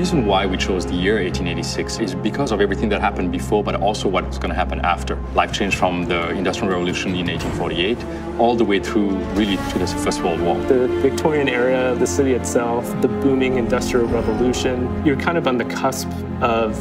reason why we chose the year 1886 is because of everything that happened before, but also what's going to happen after. Life changed from the Industrial Revolution in 1848 all the way through really to the First World War. The Victorian era, the city itself, the booming Industrial Revolution, you're kind of on the cusp of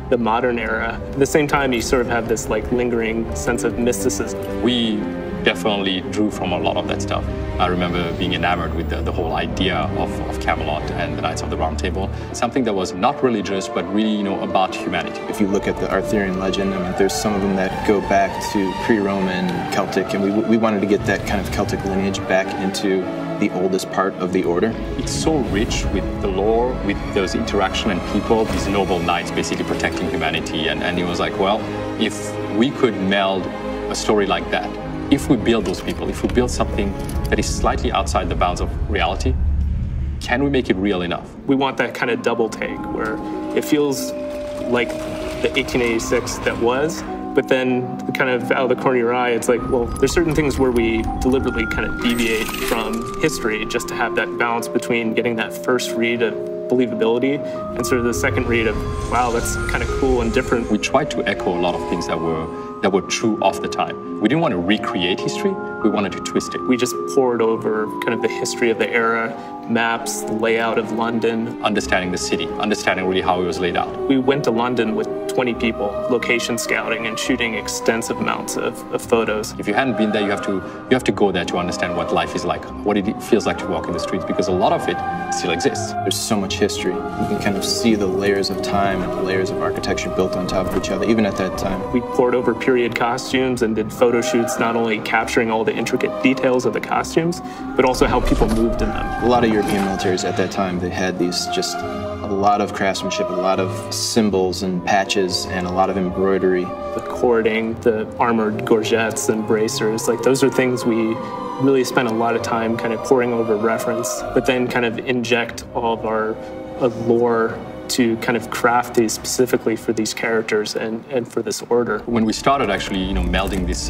the modern era. At the same time, you sort of have this like lingering sense of mysticism. We definitely drew from a lot of that stuff. I remember being enamored with the whole idea of Camelot and the Knights of the Round Table. Something that was not religious, but really, about humanity. If you look at the Arthurian legend, there's some of them that go back to pre-Roman, Celtic, and we wanted to get that kind of Celtic lineage back into the oldest part of the order. It's so rich with the lore, with those interaction and people, these noble knights basically protecting humanity. And it was like, well, if we could meld a story like that, if we build those people, if we build something that is slightly outside the bounds of reality, can we make it real enough? We want that kind of double take where it feels like the 1886 that was, but then kind of out of the corner of your eye, it's like, well, there's certain things where we deliberately kind of deviate from history just to have that balance between getting that first read of believability and sort of the second read of, wow, that's kind of cool and different. We tried to echo a lot of things that were true of the time. We didn't want to recreate history, we wanted to twist it. We just poured over kind of the history of the era, maps, the layout of London. Understanding the city, understanding really how it was laid out. We went to London with 20 people, location scouting and shooting extensive amounts of photos. If you hadn't been there, you have to go there to understand what life is like, what it feels like to walk in the streets, because a lot of it still exists. There's so much history. You can kind of see the layers of time and the layers of architecture built on top of each other, even at that time. We poured over period costumes and did photo shoots, not only capturing all the intricate details of the costumes, but also how people moved in them. A lot of European militaries at that time, they had these just a lot of craftsmanship, a lot of symbols and patches, and a lot of embroidery. The cording, the armored gorgets and bracers, like those are things we really spent a lot of time kind of pouring over reference, but then kind of inject all of our lore to kind of craft these specifically for these characters and for this order. When we started actually, melding this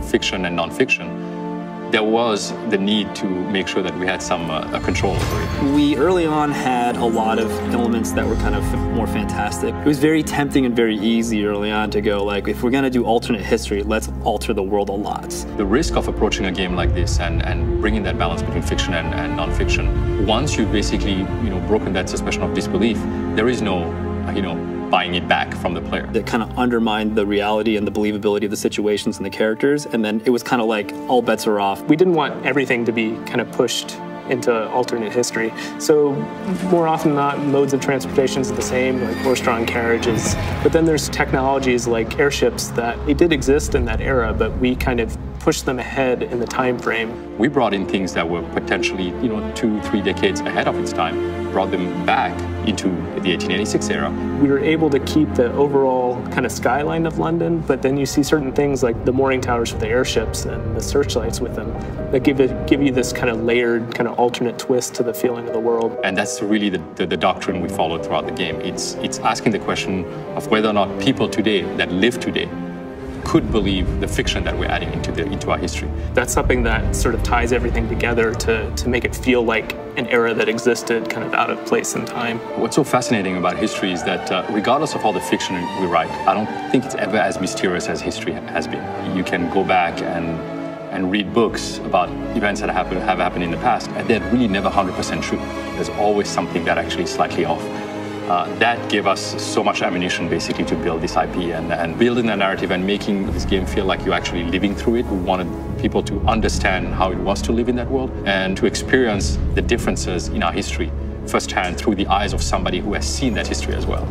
fiction and nonfiction, there was the need to make sure that we had some control over it. We early on had a lot of elements that were kind of more fantastic. It was very tempting and very easy early on to go like, if we're gonna do alternate history, let's alter the world a lot. The risk of approaching a game like this and bringing that balance between fiction and nonfiction, once you've basically, broken that suspension of disbelief, there is no, buying it back from the player. It kind of undermined the reality and the believability of the situations and the characters, and then it was kind of like all bets are off. We didn't want everything to be kind of pushed into alternate history. So more often than not, modes of transportation is the same, like horse-drawn carriages. But then there's technologies like airships that they did exist in that era, but we kind of pushed them ahead in the time frame. We brought in things that were potentially, 2-3 decades ahead of its time, brought them back into the 1886 era. We were able to keep the overall kind of skyline of London, but then you see certain things like the mooring towers for the airships and the searchlights with them that give you this kind of layered, kind of alternate twist to the feeling of the world. And that's really the doctrine we followed throughout the game. It's asking the question of whether or not people today that live today could believe the fiction that we're adding into our history. That's something that sort of ties everything together to make it feel like an era that existed kind of out of place in time. What's so fascinating about history is that regardless of all the fiction we write, I don't think it's ever as mysterious as history has been. You can go back and read books about events that have happened in the past, and they're really never 100% true. There's always something that actually is slightly off. That gave us so much ammunition basically to build this IP and building the narrative and making this game feel like you're actually living through it. We wanted people to understand how it was to live in that world and to experience the differences in our history firsthand through the eyes of somebody who has seen that history as well.